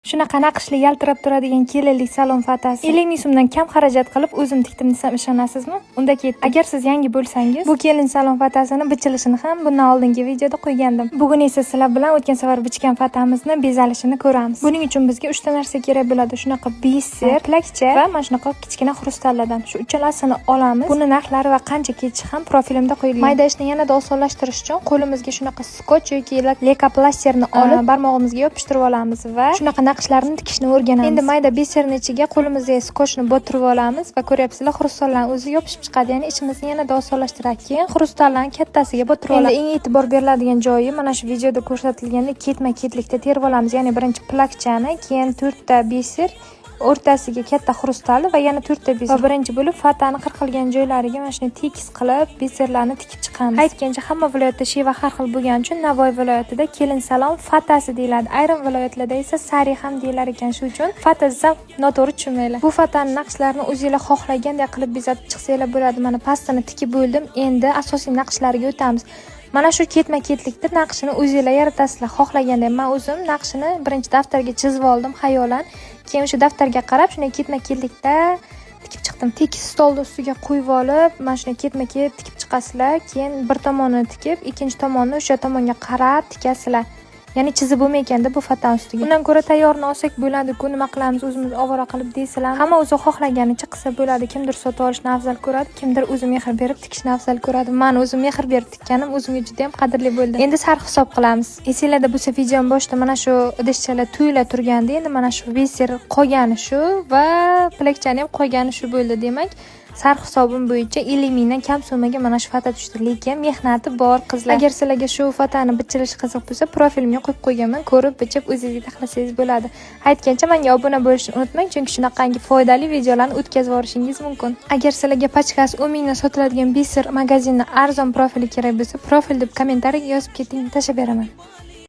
Shunaqa naqshli yaltirab turadigan kelinlik salon fatasi 50 ming so'mdan kam xarajat qilib o'zim tikdim desam ishonasizmi? Unda ketdik. Agar siz yangi bo'lsangiz, bu kelin salon fatasini bichilishini ham bundan oldingi videoda qo'ygandim. Bugun esa sizlar bilan o'tgan safar bichgan fatamizni bezalishini ko'ramiz. Buning uchun bizga 3 ta narsa kerak bo'ladi. Shunaqa biser, plakcha va mana shunaqa kichkina xrustalladan. Shu uchalasini olamiz. Buni narxlari va qancha ketishi ham profilimda qo'yilgan. Mayda ishni yanada osonlashtirish uchun qo'limizga shunaqa skotch yoki leykoplasterni olib barmog'imizga yopishtirib olamiz va shunaqa naqshlarni tikishni o'rganamiz. Endi mayda biserning ichiga qo'limizga skochni botirib olamiz va ko'ryapsizlar, xrustallarning o'zi yopishib chiqadi, ya'ni ishimizni yanada osonlashtiradi. Keyin xrustallarni kattasiga botirib olamiz. Endi eng e'tibor beriladigan joyi mana shu videoda ko'rsatilgandek ketma-ketlikda terib olamiz. Ya'ni birinchi plakchani, keyin 4 ta biser, o'rtasiga katta xrustal va yana 4 ta biser. Va birinchi bo'lib fatani qirqilgan joylariga mana shuni tekis qilib biserlarni tikib chiqamiz. Aytgancha hamma viloyatda sheva har xil bo'lgani uchun Navoiy viloyatida kelin salon fatasi deyiladi. Ayrim viloyatlarda esa sari ham deyilar ekan. Shu uchun fata desam noto'g'ri tushunmanglar. Bu fataning naqshlarini o'zingizlar xohlagandek qilib bezatib chiqsanglar bo'ladi. Mana pastini tikib bo'ldim. Endi asosiy naqshlariga o'tamiz. Mana shu ketma-ketlikda naqshini o'zingizlar yaratasizlar xohlaganda. Men o'zim naqshini birinchi daftarga chizib oldim xayolan. Keyin o'sha daftarga qarab shunday ketma-ketlikda tikib chiqdim. Tekis stolni ustiga qo'yib olib, mana shunday ketma-ket tikib chiqasizlar. Keyin bir tomonini tikib, ikkinchi tomonni o'sha tomonga qarab tikasizlar. Ya'ni chizib bo'lmayganda bu fatan ustiga. Undan ko'ra tayyorini olsak bo'ladi-ku, nima qilamiz o'zimiz ovora qilib deysizlar. Hamma o'zi xohlaganicha qilsa bo'ladi. Kimdir sotib olishni afzal ko'radi, kimdir o'zi mehr berib tikishni afzal ko'radi. Men o'zim mehr berib tikkanim o'zimga juda ham qadrli bo'ldi. Endi sarf hisob qilamiz. Esinglarda bo'lsa videoning boshida mana shu idishchalar tuyula turganda, endi mana shu biser qolgani shu va plakchani ham qolgani shu bo'ldi. Demak, sarf hisobim bo'yicha 50 mingdan kam summaga mana shu fata tushdi. Lekin mehnati bor qizlar. Agar sizlarga shu fatani bichilishi qiziq bo'lsa, profilimga qo'yib qo'yganman. Ko'rib, bichib o'zingizga taxlasangiz bo'ladi. Aytgancha menga obuna bo'lishni unutmang, chunki shunaqangi foydali videolarni o'tkazib yuborishingiz mumkin. Agar sizlarga pachkasi 10 mingdan sotiladigan biser magazinning arzon profili kerak bo'lsa, profil deb kommentariyaga yozib keting, tashlab beraman.